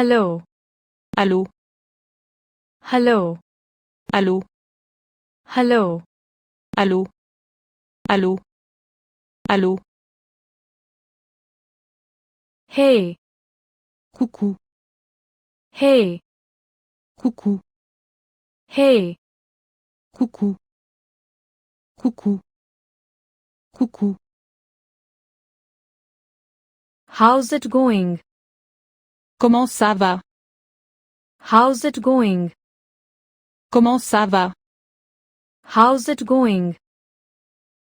Hello. Allô, Hello. allô, Hello. allô, allô, allô, Hey. coucou, Hey. coucou, Hey. coucou, coucou, coucou. How's it going? Comment ça va? How's it going? Comment ça va? How's it going?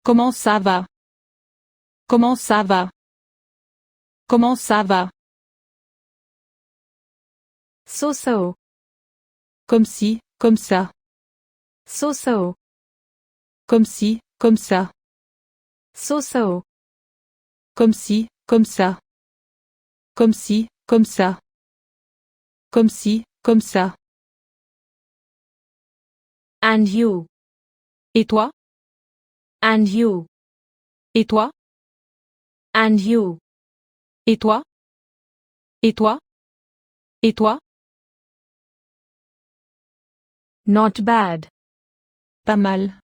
Comment ça va? Comment ça va? Comment ça va? So. Comme si, comme ça. So. Comme si, comme ça. So. Comme si, comme ça. Comme si, comme ça. Comme si, comme ça. And you. Et toi? And you. Et toi? And you. Et toi? Et toi? Et toi? Not bad. Pas mal,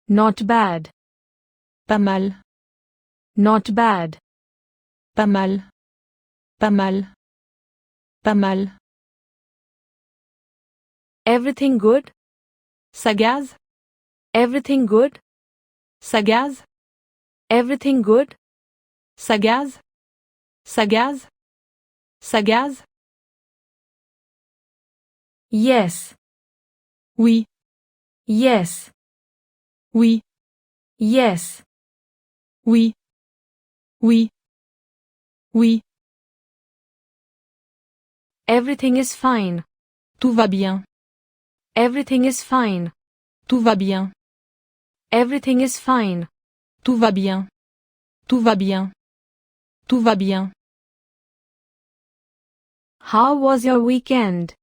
Not bad. pas mal, Not bad. pas mal, pas mal, pas mal. Everything good? Ça gaze? Everything good? Ça gaze? Everything good? Ça gaze? Ça gaze? Ça gaze? Yes. Oui, Yes. oui, Yes. oui, oui, oui. Everything is fine. Tout va bien, Everything is fine. tout va bien, Everything is fine. tout va bien, tout va bien, tout va bien. How was your weekend?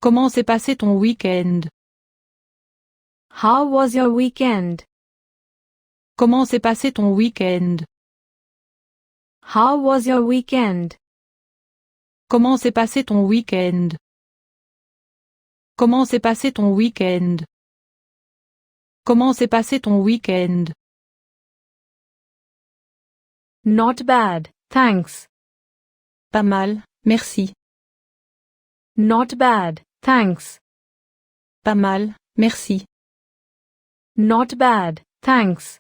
Comment s'est passé ton week-end? How was your weekend? Comment s'est passé ton week-end? How was your weekend? Comment s'est passé ton week-end? Comment s'est passé ton week-end? Comment s'est passé ton week-end? Not bad, thanks. Pas mal, merci. Not bad, thanks. Pas mal, merci. Not bad, thanks.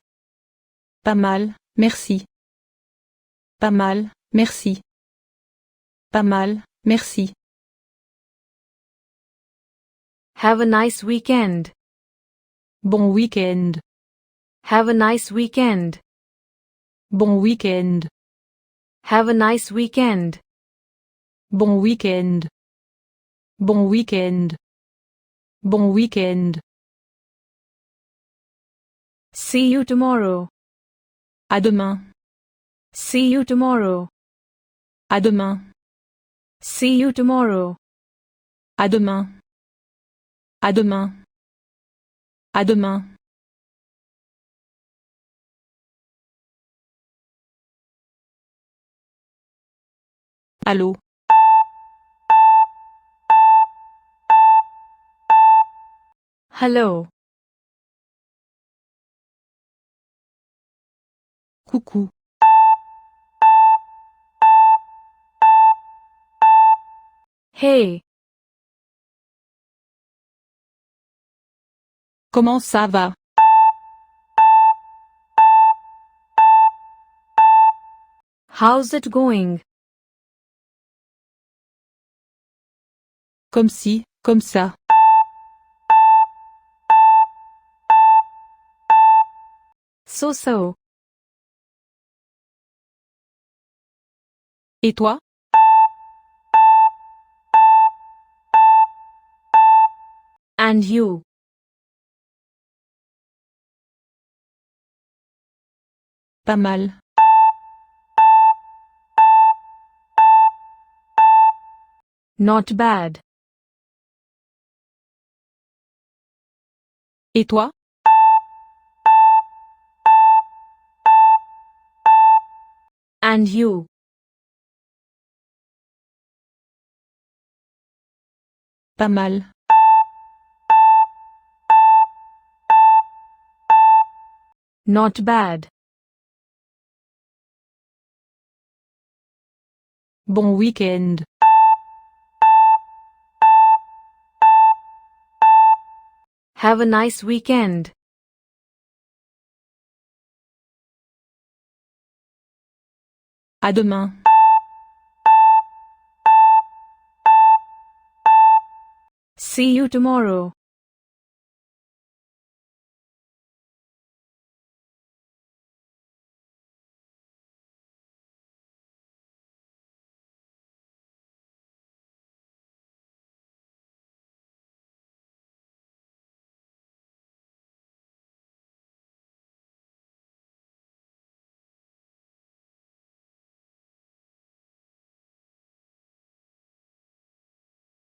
Pas mal, merci. Pas mal, merci. Pas mal, merci. Have a nice weekend. Bon week-end. Have a nice weekend. Bon week-end. Have a nice weekend. Bon week-end. Bon week-end. Bon week-end. See you tomorrow. À demain. See you tomorrow. À demain. See you tomorrow. À demain. À demain. À demain. Allô. Hello. Coucou. Hey. Comment ça va? How's it going? Comme si, comme ça. So. Et toi? And you. Pas mal. Not bad. Et toi? And you. Pas mal. Not bad. Bon week-end. Have a nice weekend. À demain. See you tomorrow.